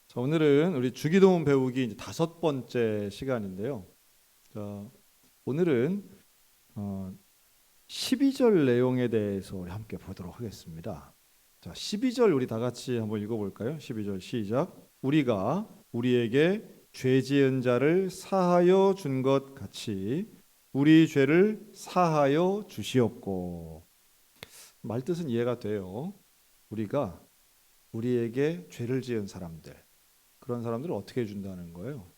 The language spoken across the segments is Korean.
자, 오늘은 우리 주기도문 배우기 이제 5번째 시간인데요. 자, 오늘은 12절 내용에 대해서 우리 함께 보도록 하겠습니다. 자, 12절 우리 다 같이 한번 읽어볼까요? 12절 시작. 우리가 우리에게 죄 지은 자를 사하여 준 것 같이 우리 죄를 사하여 주시옵고. 말뜻은 이해가 돼요. 우리가 우리에게 죄를 지은 사람들, 그런 사람들을 어떻게 해준다는 거예요?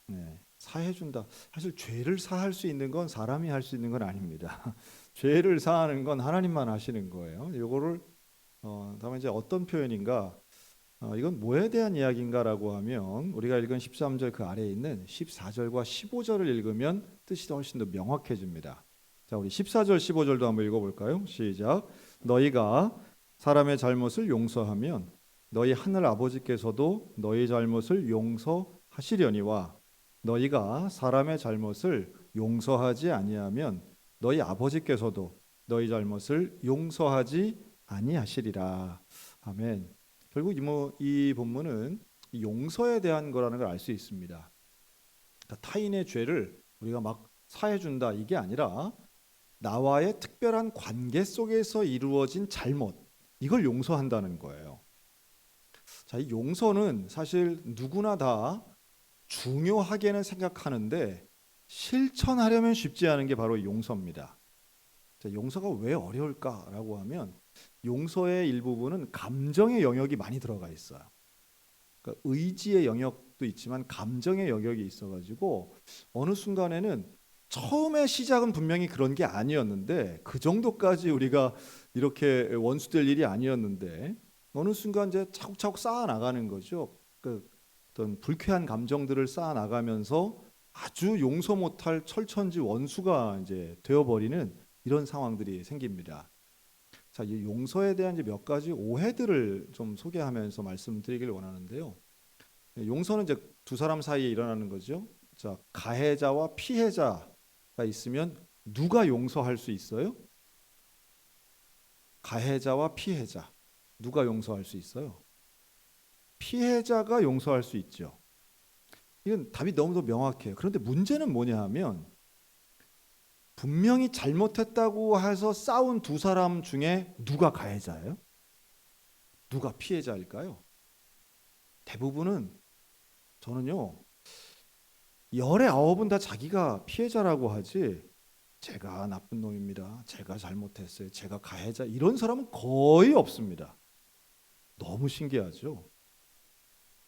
네, 사해준다. 사실 죄를 사할 수 있는 건 사람이 할 수 있는 건 아닙니다. 죄를 사하는 건 하나님만 하시는 거예요. 이거를 다만 이제 어떤 표현인가? 이건 뭐에 대한 이야기인가라고 하면 우리가 읽은 13절 그 아래에 있는 14절과 15절을 읽으면 뜻이 훨씬 더 명확해집니다. 자, 우리 14절, 15절도 한번 읽어볼까요? 시작. 너희가 사람의 잘못을 용서하면 너희 하늘 아버지께서도 너희 잘못을 용서하시려니와 너희가 사람의 잘못을 용서하지 아니하면 너희 아버지께서도 너희 잘못을 용서하지 아니하시리라. 아멘. 결국 이 본문은 용서에 대한 거라는 걸 알 수 있습니다. 그러니까 타인의 죄를 우리가 막 사해준다 이게 아니라 나와의 특별한 관계 속에서 이루어진 잘못, 이걸 용서한다는 거예요. 자, 이 용서는 사실 누구나 다 중요하게는 생각하는데 실천하려면 쉽지 않은 게 바로 용서입니다. 자, 용서가 왜 어려울까라고 하면 용서의 일부분은 감정의 영역이 많이 들어가 있어요. 그러니까 의지의 영역도 있지만 감정의 영역이 있어가지고 어느 순간에는 처음에 시작은 분명히 그런 게 아니었는데 그 정도까지 우리가 이렇게 원수될 일이 아니었는데 어느 순간 이제 차곡차곡 쌓아 나가는 거죠. 그 어떤 불쾌한 감정들을 쌓아 나가면서 아주 용서 못할 철천지 원수가 이제 되어버리는 이런 상황들이 생깁니다. 자, 이 용서에 대한 이제 몇 가지 오해들을 좀 소개하면서 말씀드리길 원하는데요. 용서는 이제 두 사람 사이에 일어나는 거죠. 자, 가해자와 피해자가 있으면 누가 용서할 수 있어요? 가해자와 피해자. 누가 용서할 수 있어요? 피해자가 용서할 수 있죠. 이건 답이 너무도 명확해요. 그런데 문제는 뭐냐 하면 분명히 잘못했다고 해서 싸운 두 사람 중에 누가 가해자예요? 누가 피해자일까요? 대부분은 저는요, 열의 아홉은 다 자기가 피해자라고 하지 제가 나쁜 놈입니다. 제가 잘못했어요. 제가 가해자 이런 사람은 거의 없습니다. 너무 신기하죠.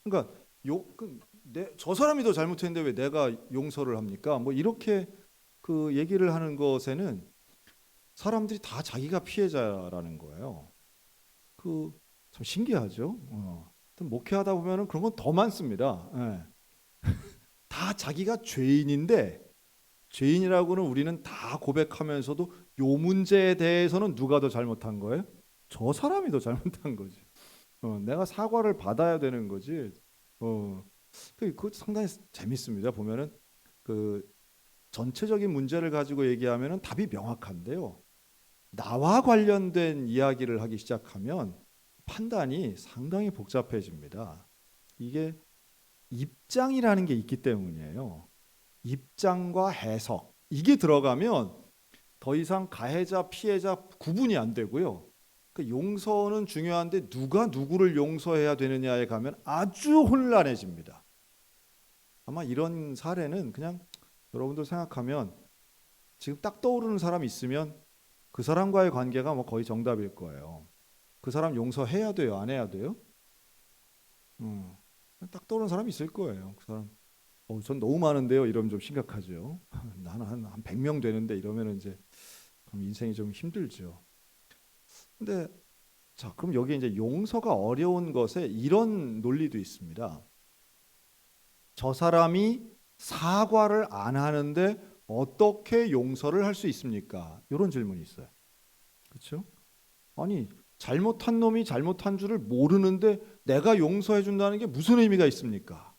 그러니까 저 사람이 더 잘못했는데 왜 내가 용서를 합니까? 뭐 이렇게 그 얘기를 하는 것에는 사람들이 다 자기가 피해자라는 거예요. 그 참 신기하죠. 목회하다 보면은 그런 건 더 많습니다. 예. 다 자기가 죄인인데 죄인이라고는 우리는 다 고백하면서도 요 문제에 대해서는 누가 더 잘못한 거예요? 저 사람이 더 잘못한 거지. 내가 사과를 받아야 되는 거지. 그거 상당히 재밌습니다. 보면은 그 전체적인 문제를 가지고 얘기하면은 답이 명확한데요. 나와 관련된 이야기를 하기 시작하면 판단이 상당히 복잡해집니다. 이게 입장이라는 게 있기 때문이에요. 입장과 해석 이게 들어가면 더 이상 가해자 피해자 구분이 안 되고요. 그 용서는 중요한데 누가 누구를 용서해야 되느냐에 가면 아주 혼란해집니다. 아마 이런 사례는 그냥 여러분들 생각하면 지금 딱 떠오르는 사람 있으면 그 사람과의 관계가 뭐 거의 정답일 거예요. 그 사람 용서해야 돼요, 안 해야 돼요? 딱 떠오르는 사람이 있을 거예요. 그 사람 전 너무 많은데요. 이러면 좀 심각하죠. 나는 한 100명 되는데 이러면 이제 그럼 인생이 좀 힘들죠. 근데 자, 그럼 여기 이제 용서가 어려운 것에 이런 논리도 있습니다. 저 사람이 사과를 안 하는데 어떻게 용서를 할 수 있습니까? 이런 질문이 있어요. 그렇죠? 아니, 잘못한 놈이 잘못한 줄을 모르는데 내가 용서해 준다는 게 무슨 의미가 있습니까?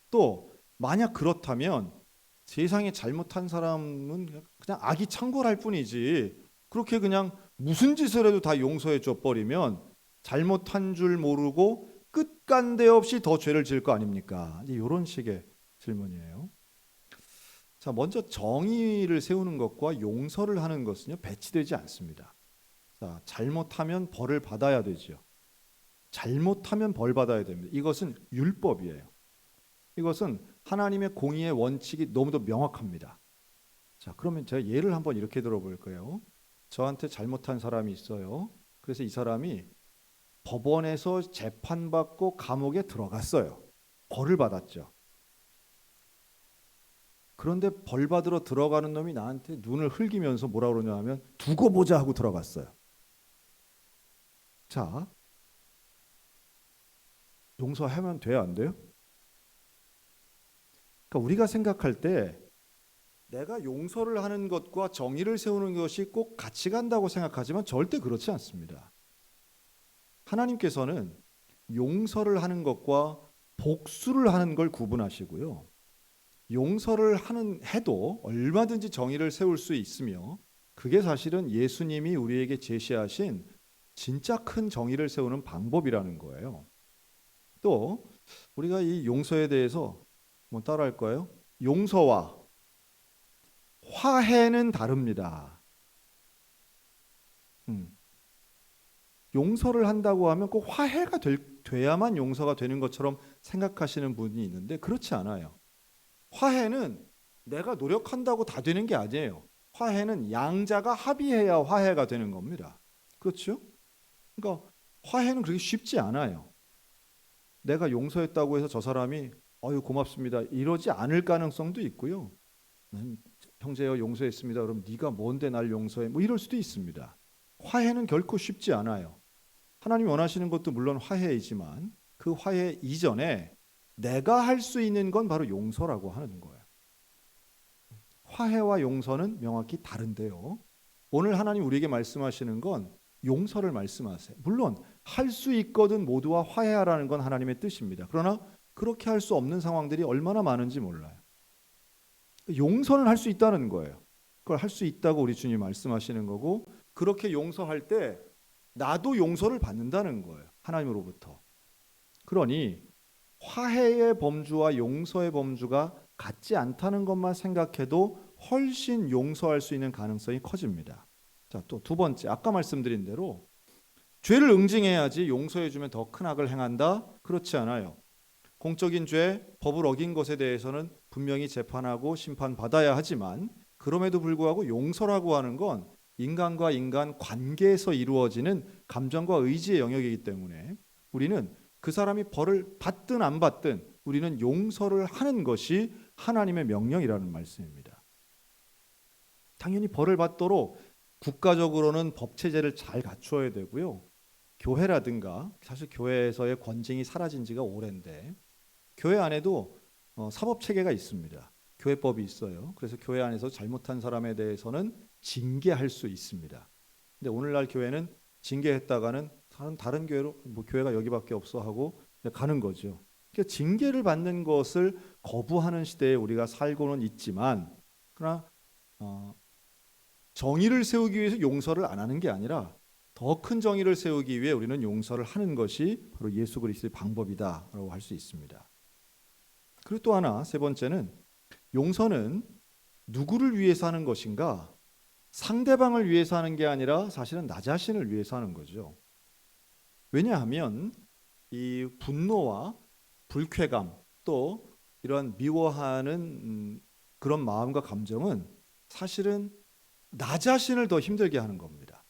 또 만약 그렇다면 세상에 잘못한 사람은 그냥 악이 창궐할 뿐이지 그렇게 그냥 무슨 짓을 해도 다 용서해 줘 버리면 잘못한 줄 모르고 끝간데 없이 더 죄를 지을 거 아닙니까? 이런 식의 질문이에요. 자, 먼저 정의를 세우는 것과 용서를 하는 것은요, 배치되지 않습니다. 자, 잘못하면 벌을 받아야 되죠. 잘못하면 벌 받아야 됩니다. 이것은 율법이에요. 이것은 하나님의 공의의 원칙이 너무도 명확합니다. 자, 그러면 제가 예를 한번 이렇게 들어볼까요? 저한테 잘못한 사람이 있어요. 그래서 이 사람이 법원에서 재판받고 감옥에 들어갔어요. 벌을 받았죠. 그런데 벌 받으러 들어가는 놈이 나한테 눈을 흘기면서 뭐라 그러냐 하면 두고 보자 하고 들어갔어요. 자, 용서하면 돼요, 안 돼요? 그러니까 우리가 생각할 때 내가 용서를 하는 것과 정의를 세우는 것이 꼭 같이 간다고 생각하지만 절대 그렇지 않습니다. 하나님께서는 용서를 하는 것과 복수를 하는 걸 구분하시고요. 용서를 해도 얼마든지 정의를 세울 수 있으며 그게 사실은 예수님이 우리에게 제시하신 진짜 큰 정의를 세우는 방법이라는 거예요. 또 우리가 이 용서에 대해서 뭐 따라할 거예요? 용서와 화해는 다릅니다. 용서를 한다고 하면 꼭 화해가 돼야만 용서가 되는 것처럼 생각하시는 분이 있는데 그렇지 않아요. 화해는 내가 노력한다고 다 되는 게 아니에요. 화해는 양자가 합의해야 화해가 되는 겁니다. 그렇죠? 그러니까 화해는 그렇게 쉽지 않아요. 내가 용서했다고 해서 저 사람이 어유 고맙습니다 이러지 않을 가능성도 있고요. 형제여 용서했습니다. 그럼 네가 뭔데 날 용서해? 뭐 이럴 수도 있습니다. 화해는 결코 쉽지 않아요. 하나님이 원하시는 것도 물론 화해이지만 그 화해 이전에 내가 할 수 있는 건 바로 용서라고 하는 거예요. 화해와 용서는 명확히 다른데요. 오늘 하나님 우리에게 말씀하시는 건 용서를 말씀하세요. 물론 할 수 있거든 모두와 화해하라는 건 하나님의 뜻입니다. 그러나 그렇게 할 수 없는 상황들이 얼마나 많은지 몰라요. 용서는 할 수 있다는 거예요. 그걸 할 수 있다고 우리 주님 말씀하시는 거고 그렇게 용서할 때 나도 용서를 받는다는 거예요. 하나님으로부터. 그러니 화해의 범주와 용서의 범주가 같지 않다는 것만 생각해도 훨씬 용서할 수 있는 가능성이 커집니다. 자, 또 두 번째, 아까 말씀드린 대로 죄를 응징해야지 용서해주면 더 큰 악을 행한다? 그렇지 않아요. 공적인 죄, 법을 어긴 것에 대해서는 분명히 재판하고 심판받아야 하지만 그럼에도 불구하고 용서라고 하는 건 인간과 인간 관계에서 이루어지는 감정과 의지의 영역이기 때문에 우리는 그 사람이 벌을 받든 안 받든 우리는 용서를 하는 것이 하나님의 명령이라는 말씀입니다. 당연히 벌을 받도록 국가적으로는 법체제를 잘 갖추어야 되고요. 교회라든가 사실 교회에서의 권징이 사라진 지가 오랜데 교회 안에도 사법체계가 있습니다. 교회법이 있어요. 그래서 교회 안에서 잘못한 사람에 대해서는 징계할 수 있습니다. 근데 오늘날 교회는 징계했다가는 다른 교회로 뭐 교회가 여기밖에 없어 하고 가는 거죠. 그러니까 징계를 받는 것을 거부하는 시대에 우리가 살고는 있지만 그러나 정의를 세우기 위해서 용서를 안 하는 게 아니라 더 큰 정의를 세우기 위해 우리는 용서를 하는 것이 바로 예수 그리스도의 방법이다라고 할 수 있습니다. 그리고 또 하나 세 번째는 용서는 누구를 위해서 하는 것인가? 상대방을 위해서 하는 게 아니라 사실은 나 자신을 위해서 하는 거죠. 왜냐하면 이 분노와 불쾌감 또 이런 미워하는 그런 마음과 감정은 사실은 나 자신을 더 힘들게 하는 겁니다.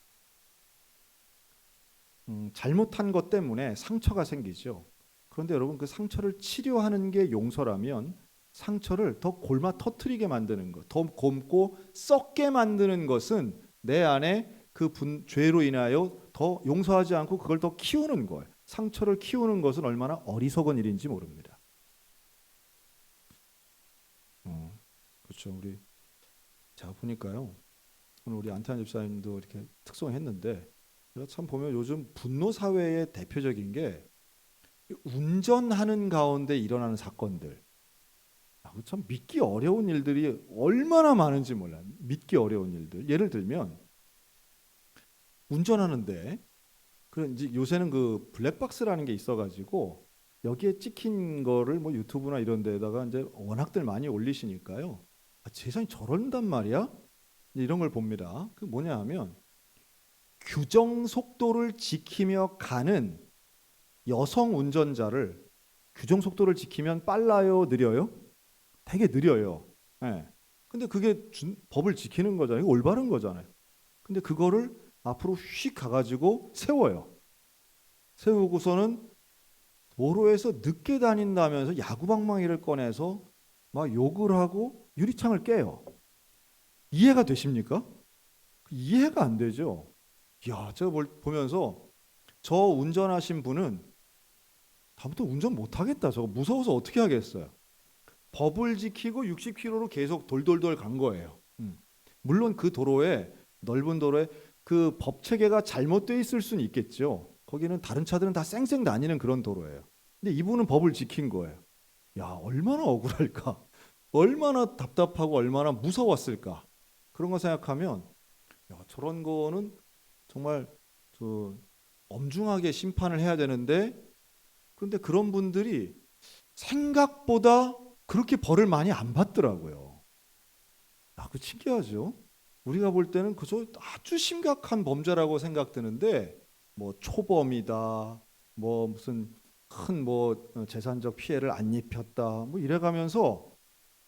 잘못한 것 때문에 상처가 생기죠. 그런데 여러분 그 상처를 치료하는 게 용서라면 상처를 더 골마 터트리게 만드는 것, 더 곰고 썩게 만드는 것은 내 안에 그 죄로 인하여 더 용서하지 않고 그걸 더 키우는 거예요. 상처를 키우는 것은 얼마나 어리석은 일인지 모릅니다. 그렇죠. 우리 제가 보니까요. 오늘 우리 안태환 집사님도 이렇게 특송했는데 제가 참 보면 요즘 분노 사회의 대표적인 게 운전하는 가운데 일어나는 사건들. 참 믿기 어려운 일들이 얼마나 많은지 몰라요. 믿기 어려운 일들. 예를 들면 운전하는데 그런 이제 요새는 그 블랙박스라는 게 있어가지고 여기에 찍힌 거를 뭐 유튜브나 이런 데다가 이제 워낙들 많이 올리시니까요. 아, 세상에 저런단 말이야? 이런 걸 봅니다. 그 뭐냐 하면 규정 속도를 지키며 가는 여성 운전자를 규정 속도를 지키면 빨라요, 느려요? 되게 느려요. 예. 근데 그게 법을 지키는 거잖아요. 올바른 거잖아요. 근데 그거를 앞으로 휙 가가지고 세워요. 세우고서는 도로에서 늦게 다닌다면서 야구방망이를 꺼내서 막 욕을 하고 유리창을 깨요. 이해가 되십니까? 이해가 안 되죠. 야, 제가 보면서 저 운전하신 분은 다음부터 운전 못 하겠다. 저거 무서워서 어떻게 하겠어요. 법을 지키고 60km로 계속 돌돌돌 간 거예요. 물론 그 도로에 넓은 도로에 그 법 체계가 잘못되어 있을 수는 있겠죠. 거기는 다른 차들은 다 쌩쌩 다니는 그런 도로예요. 근데 이분은 법을 지킨 거예요. 야, 얼마나 억울할까? 얼마나 답답하고 얼마나 무서웠을까? 그런 거 생각하면 야, 저런 거는 정말 엄중하게 심판을 해야 되는데 그런데 그런 분들이 생각보다 그렇게 벌을 많이 안 받더라고요. 아, 그 신기하죠? 우리가 볼 때는 그저 아주 심각한 범죄라고 생각되는데 뭐 초범이다, 뭐 무슨 큰 뭐 재산적 피해를 안 입혔다, 뭐 이래가면서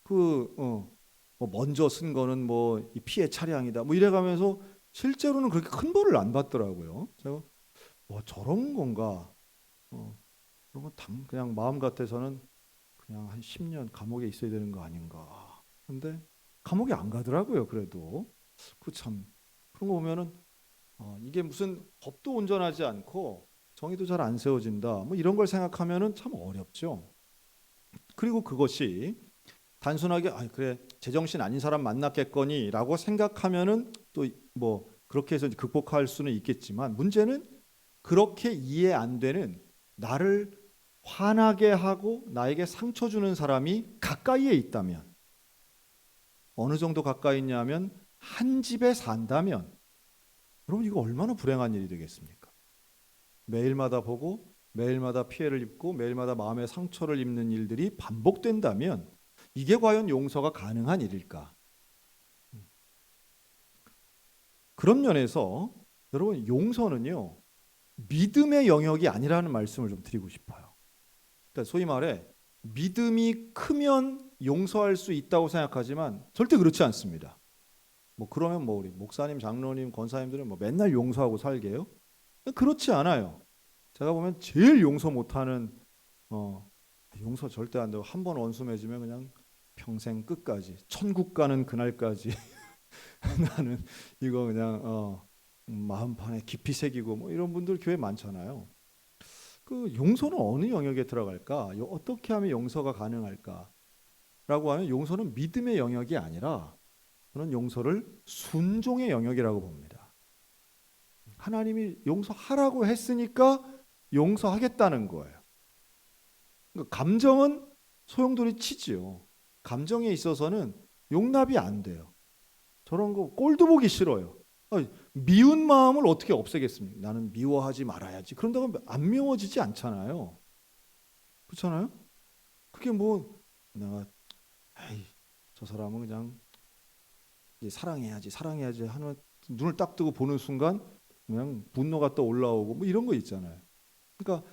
뭐 먼저 쓴 거는 뭐 이 피해 차량이다, 뭐 이래가면서 실제로는 그렇게 큰 벌을 안 받더라고요. 제가 저런 건가? 그런 건 그냥 마음 같아서는 그냥 한 10년 감옥에 있어야 되는 거 아닌가. 근데 감옥에 안 가더라고요. 그래도 그 참 그런 거 보면은 이게 무슨 법도 온전하지 않고 정의도 잘 안 세워진다. 뭐 이런 걸 생각하면은 참 어렵죠. 그리고 그것이 단순하게 그래 제정신 아닌 사람 만났겠거니라고 생각하면은 또 뭐 그렇게 해서 극복할 수는 있겠지만 문제는 그렇게 이해 안 되는 나를 화나게 하고 나에게 상처 주는 사람이 가까이에 있다면 어느 정도 가까이 있냐면 한 집에 산다면 여러분 이거 얼마나 불행한 일이 되겠습니까? 매일마다 보고 매일마다 피해를 입고 매일마다 마음의 상처를 입는 일들이 반복된다면 이게 과연 용서가 가능한 일일까? 그런 면에서 여러분 용서는요 믿음의 영역이 아니라는 말씀을 좀 드리고 싶어요. 그러니까 소위 말해 믿음이 크면 용서할 수 있다고 생각하지만 절대 그렇지 않습니다. 뭐 그러면 뭐 우리 목사님, 장로님, 권사님들은 뭐 맨날 용서하고 살게요? 그렇지 않아요. 제가 보면 제일 용서 못하는 용서 절대 안 되고 한 번 원수 맺으면 그냥 평생 끝까지 천국 가는 그날까지 나는 이거 그냥 마음판에 깊이 새기고 뭐 이런 분들 교회 많잖아요. 그 용서는 어느 영역에 들어갈까? 어떻게 하면 용서가 가능할까? 라고 하면 용서는 믿음의 영역이 아니라 저는 용서를 순종의 영역이라고 봅니다. 하나님이 용서하라고 했으니까 용서하겠다는 거예요. 그러니까 감정은 소용돌이 치지요. 감정에 있어서는 용납이 안 돼요. 저런 거 꼴도 보기 싫어요. 미운 마음을 어떻게 없애겠습니까? 나는 미워하지 말아야지. 그런다고 안 미워지지 않잖아요. 그렇잖아요? 그게 뭐 내가 저 사람은 그냥 사랑해야지 하는 눈을 딱 뜨고 보는 순간 그냥 분노가 또 올라오고 뭐 이런 거 있잖아요. 그러니까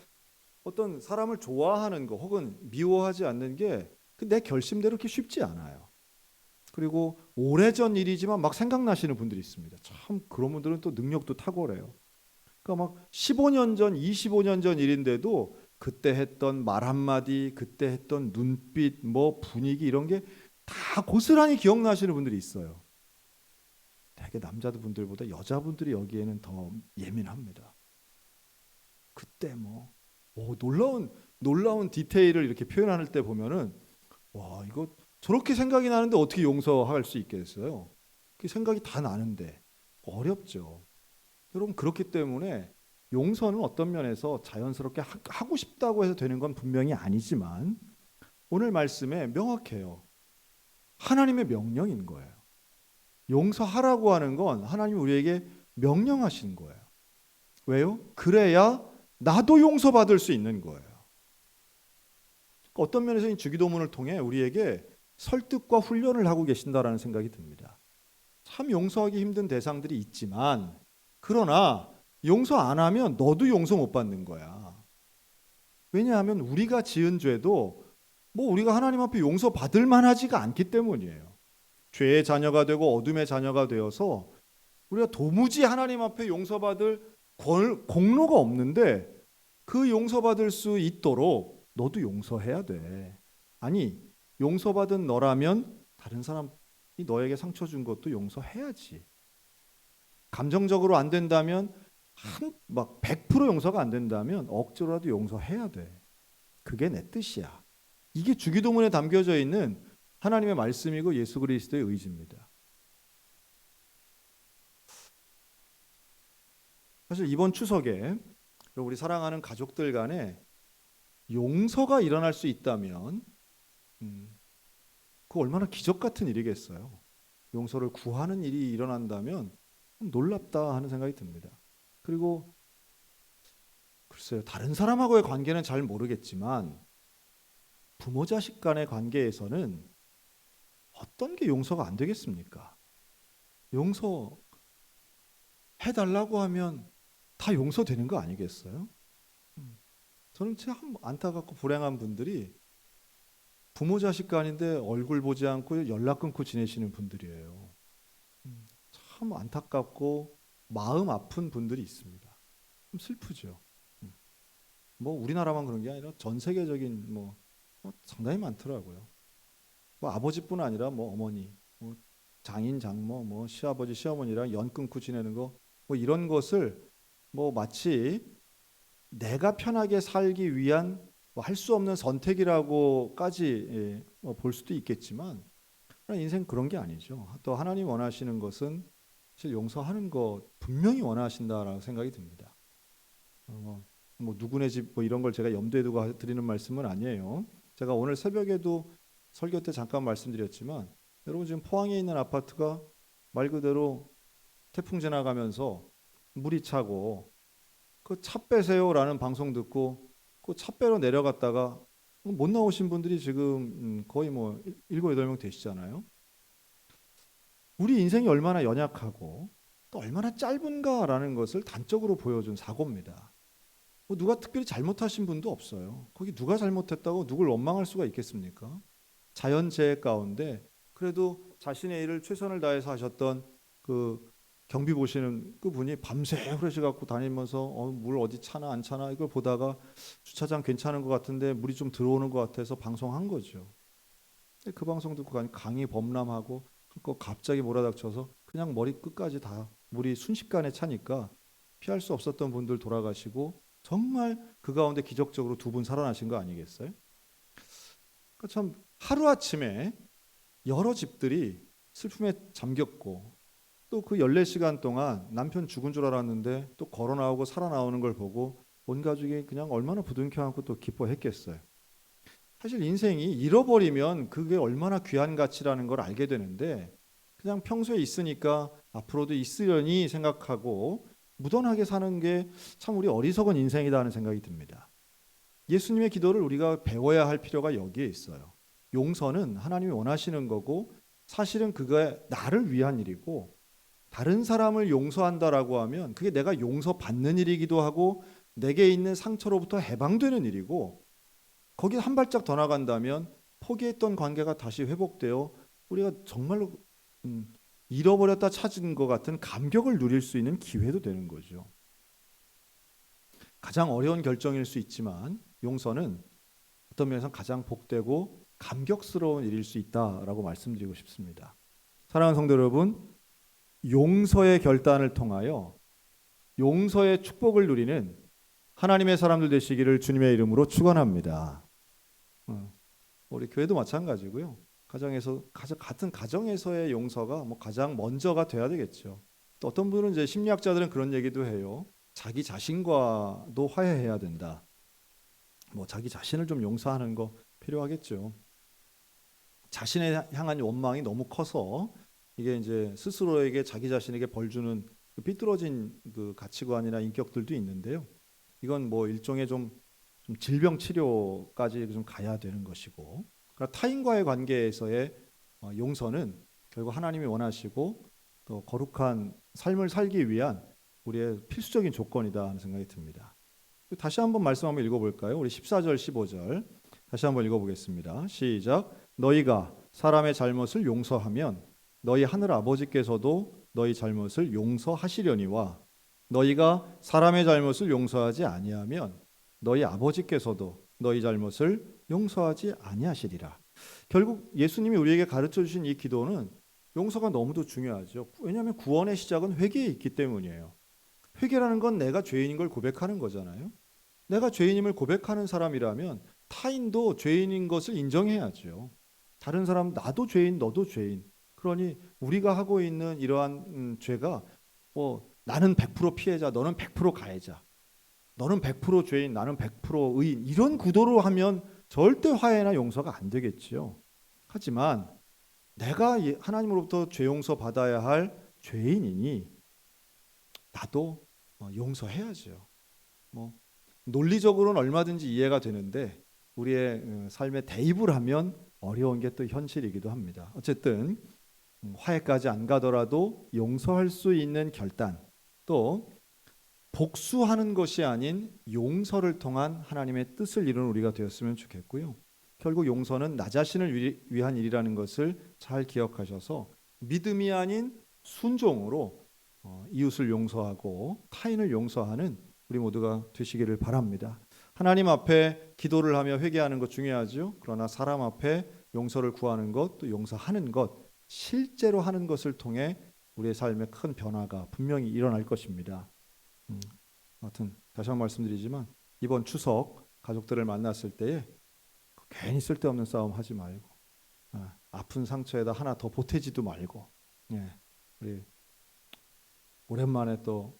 어떤 사람을 좋아하는 거 혹은 미워하지 않는 게 내 결심대로 그렇게 쉽지 않아요. 그리고 오래전 일이지만 막 생각나시는 분들이 있습니다. 참 그런 분들은 또 능력도 탁월해요. 그러니까 막 15년 전, 25년 전 일인데도 그때 했던 말 한마디, 그때 했던 눈빛, 뭐 분위기 이런 게 다 고스란히 기억나시는 분들이 있어요. 되게 남자분들보다 여자분들이 여기에는 더 예민합니다. 그때 뭐 놀라운 디테일을 이렇게 표현할 때 보면은 와 이거 저렇게 생각이 나는데 어떻게 용서할 수 있겠어요? 그 생각이 다 나는데 어렵죠. 여러분 그렇기 때문에 용서는 어떤 면에서 자연스럽게 하고 싶다고 해서 되는 건 분명히 아니지만 오늘 말씀에 명확해요. 하나님의 명령인 거예요. 용서하라고 하는 건 하나님이 우리에게 명령하신 거예요. 왜요? 그래야 나도 용서받을 수 있는 거예요. 어떤 면에서 이 주기도문을 통해 우리에게 설득과 훈련을 하고 계신다라는 생각이 듭니다. 참 용서하기 힘든 대상들이 있지만, 그러나 용서 안 하면 너도 용서 못 받는 거야. 왜냐하면 우리가 지은 죄도 뭐 우리가 하나님 앞에 용서받을 만하지가 않기 때문이에요. 죄의 자녀가 되고 어둠의 자녀가 되어서 우리가 도무지 하나님 앞에 용서받을 공로가 없는데, 그 용서받을 수 있도록 너도 용서해야 돼. 아니, 용서받은 너라면 다른 사람이 너에게 상처 준 것도 용서해야지. 감정적으로 안 된다면, 막 100% 용서가 안 된다면 억지로라도 용서해야 돼. 그게 내 뜻이야. 이게 주기도문에 담겨져 있는 하나님의 말씀이고 예수 그리스도의 의지입니다. 사실 이번 추석에 우리 사랑하는 가족들 간에 용서가 일어날 수 있다면 그 얼마나 기적 같은 일이겠어요. 용서를 구하는 일이 일어난다면 놀랍다 하는 생각이 듭니다. 그리고 글쎄요, 다른 사람하고의 관계는 잘 모르겠지만 부모 자식 간의 관계에서는 어떤 게 용서가 안 되겠습니까? 용서 해달라고 하면 다 용서되는 거 아니겠어요? 저는 참 안타깝고 불행한 분들이 부모 자식 간인데 얼굴 보지 않고 연락 끊고 지내시는 분들이에요. 참 안타깝고 마음 아픈 분들이 있습니다. 좀 슬프죠. 뭐 우리나라만 그런 게 아니라 전 세계적인 상당히 많더라고요. 뭐 아버지뿐 아니라 뭐 어머니, 뭐 장인, 장모, 뭐 시아버지, 시어머니랑 연 끊고 지내는 거, 뭐 이런 것을 뭐 마치 내가 편하게 살기 위한 할 수 없는 선택이라고까지 볼 수도 있겠지만, 인생 그런 게 아니죠. 또 하나님 원하시는 것은 사실 용서하는 것 분명히 원하신다라고 생각이 듭니다. 뭐 누구네 집 뭐 이런 걸 제가 염두에 두고 드리는 말씀은 아니에요. 제가 오늘 새벽에도 설교 때 잠깐 말씀드렸지만, 여러분 지금 포항에 있는 아파트가 말 그대로 태풍 지나가면서 물이 차고, 그 차 빼세요라는 방송 듣고 그 차 빼러 내려갔다가 못 나오신 분들이 지금 거의 뭐 7, 8명 되시잖아요. 우리 인생이 얼마나 연약하고 또 얼마나 짧은가라는 것을 단적으로 보여준 사고입니다. 뭐 누가 특별히 잘못하신 분도 없어요. 거기 누가 잘못했다고 누굴 원망할 수가 있겠습니까? 자연재해 가운데 그래도 자신의 일을 최선을 다해서 하셨던 그 경비 보시는 그 분이 밤새 후레쉬 갖고 다니면서 물 어디 차나 안 차나 이걸 보다가 주차장 괜찮은 것 같은데 물이 좀 들어오는 것 같아서 방송한 거죠. 그 방송 듣고 강이 범람하고 갑자기 몰아닥쳐서 그냥 머리 끝까지 다 물이 순식간에 차니까 피할 수 없었던 분들 돌아가시고, 정말 그 가운데 기적적으로 2분 살아나신 거 아니겠어요? 그러니까 참 하루아침에 여러 집들이 슬픔에 잠겼고, 또 그 14시간 동안 남편 죽은 줄 알았는데 또 걸어 나오고 살아나오는 걸 보고 온 가족이 그냥 얼마나 부둥켜 안고 또 기뻐했겠어요. 사실 인생이 잃어버리면 그게 얼마나 귀한 가치라는 걸 알게 되는데, 그냥 평소에 있으니까 앞으로도 있으려니 생각하고 무던하게 사는 게 참 우리 어리석은 인생이다 하는 생각이 듭니다. 예수님의 기도를 우리가 배워야 할 필요가 여기에 있어요. 용서는 하나님이 원하시는 거고, 사실은 그게 나를 위한 일이고, 다른 사람을 용서한다라고 하면 그게 내가 용서받는 일이기도 하고 내게 있는 상처로부터 해방되는 일이고, 거기 한 발짝 더 나간다면 포기했던 관계가 다시 회복되어 우리가 정말로 잃어버렸다 찾은 것 같은 감격을 누릴 수 있는 기회도 되는 거죠. 가장 어려운 결정일 수 있지만 용서는 어떤 면에서 가장 복되고 감격스러운 일일 수 있다라고 말씀드리고 싶습니다. 사랑하는 성도 여러분, 용서의 결단을 통하여 용서의 축복을 누리는 하나님의 사람들 되시기를 주님의 이름으로 축원합니다. 우리 교회도 마찬가지고요. 가정에서 같은 가정에서의 용서가 가장 먼저가 돼야 되겠죠. 또 어떤 분은 이제 심리학자들은 그런 얘기도 해요. 자기 자신과도 화해해야 된다. 자기 자신을 좀 용서하는 거 필요하겠죠. 자신에 향한 원망이 너무 커서 이게 이제 스스로에게 자기 자신에게 벌 주는 삐뚤어진 그 가치관이나 인격들도 있는데요. 이건 뭐 일종의 좀 질병 치료까지 좀 가야 되는 것이고, 그러니까 타인과의 관계에서의 용서는 결국 하나님이 원하시고 또 거룩한 삶을 살기 위한 우리의 필수적인 조건이다 하는 생각이 듭니다. 다시 한번 말씀 한번 읽어볼까요? 우리 14절 15절 다시 한번 읽어보겠습니다. 시작. 너희가 사람의 잘못을 용서하면 너희 하늘 아버지께서도 너희 잘못을 용서하시려니와 너희가 사람의 잘못을 용서하지 아니하면 너희 아버지께서도 너희 잘못을 용서하지 아니하시리라. 결국 예수님이 우리에게 가르쳐 주신 이 기도는 용서가 너무도 중요하죠. 왜냐하면 구원의 시작은 회개에 있기 때문이에요. 회개라는 건 내가 죄인인 걸 고백하는 거잖아요. 내가 죄인임을 고백하는 사람이라면 타인도 죄인인 것을 인정해야죠. 다른 사람 나도 죄인 너도 죄인. 그러니 우리가 하고 있는 이러한 죄가 나는 100% 피해자 너는 100% 가해자. 너는 100% 죄인 나는 100% 의인. 이런 구도로 하면 절대 화해나 용서가 안 되겠지요. 하지만 내가 하나님으로부터 죄 용서 받아야 할 죄인이니 나도 용서해야죠. 논리적으로는 얼마든지 이해가 되는데 우리의 삶에 대입을 하면 어려운 게 또 현실이기도 합니다. 어쨌든 화해까지 안 가더라도 용서할 수 있는 결단, 또 복수하는 것이 아닌 용서를 통한 하나님의 뜻을 이루는 우리가 되었으면 좋겠고요. 결국 용서는 나 자신을 위한 일이라는 것을 잘 기억하셔서 믿음이 아닌 순종으로 이웃을 용서하고 타인을 용서하는 우리 모두가 되시기를 바랍니다. 하나님 앞에 기도를 하며 회개하는 것 중요하죠. 그러나 사람 앞에 용서를 구하는 것, 또 용서하는 것, 실제로 하는 것을 통해 우리의 삶에 큰 변화가 분명히 일어날 것입니다. 하여튼 다시 한번 말씀드리지만 이번 추석 가족들을 만났을 때에 괜히 쓸데없는 싸움 하지 말고 아픈 상처에다 하나 더 보태지도 말고 우리 오랜만에 또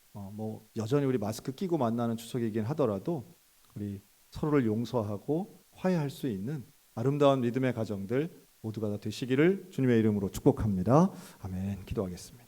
여전히 우리 마스크 끼고 만나는 추석이긴 하더라도 우리 서로를 용서하고 화해할 수 있는 아름다운 믿음의 가정들 모두가 다 되시기를 주님의 이름으로 축복합니다. 아멘. 기도하겠습니다.